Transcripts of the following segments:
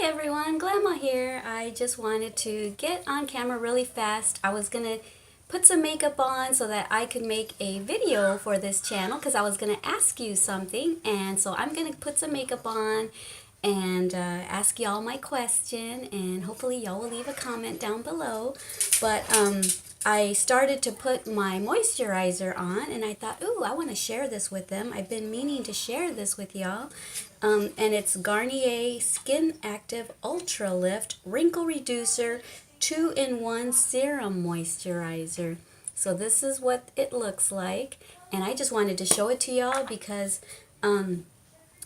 everyone, Glama here. I just wanted to get on camera really fast. I was gonna put some makeup on so that I could make a video for this channel because I was gonna ask you something, and so I'm gonna put some makeup on and ask y'all my question, and hopefully y'all will leave a comment down below. But I started to put my moisturizer on, and I thought, ooh, I want to share this with them. I've been meaning to share this with y'all. And it's Garnier Skin Active Ultra Lift Wrinkle Reducer 2-in-1 Serum Moisturizer. So this is what it looks like, and I just wanted to show it to y'all because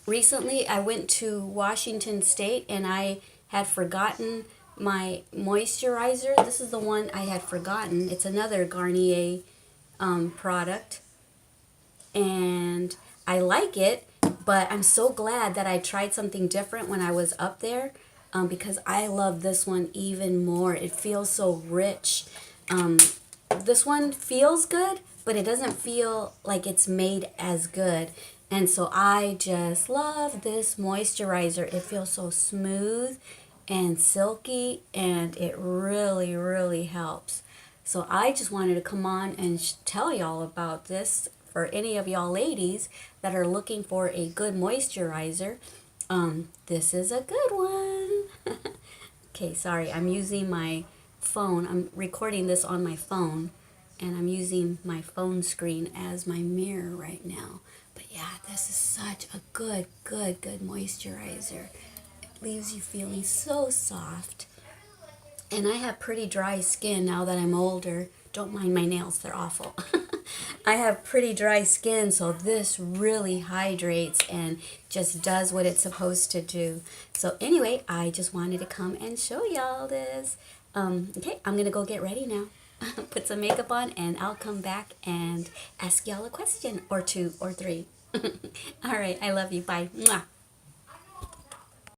recently I went to Washington State and I had forgotten my moisturizer. This is the one I had forgotten. It's another Garnier product, and I like it, but I'm so glad that I tried something different when I was up there because I love this one even more. It feels so rich. This one feels good, but it doesn't feel like it's made as good. And so I just love this moisturizer. It feels so smooth and silky, and it really, really helps. So I just wanted to come on and tell y'all about this for any of y'all ladies that are looking for a good moisturizer. This is a good one. Okay, sorry, I'm using my phone. I'm recording this on my phone, and I'm using my phone screen as my mirror right now. But yeah, this is such a good moisturizer. It leaves you feeling so soft. And I have pretty dry skin now that I'm older. Don't mind my nails, they're awful. I have pretty dry skin, so this really hydrates and just does what it's supposed to do. So anyway, I just wanted to come and show y'all this. Okay, I'm gonna go get ready now. Put some makeup on, and I'll come back and ask y'all a question or two or three. All right, I love you. Bye. Mwah.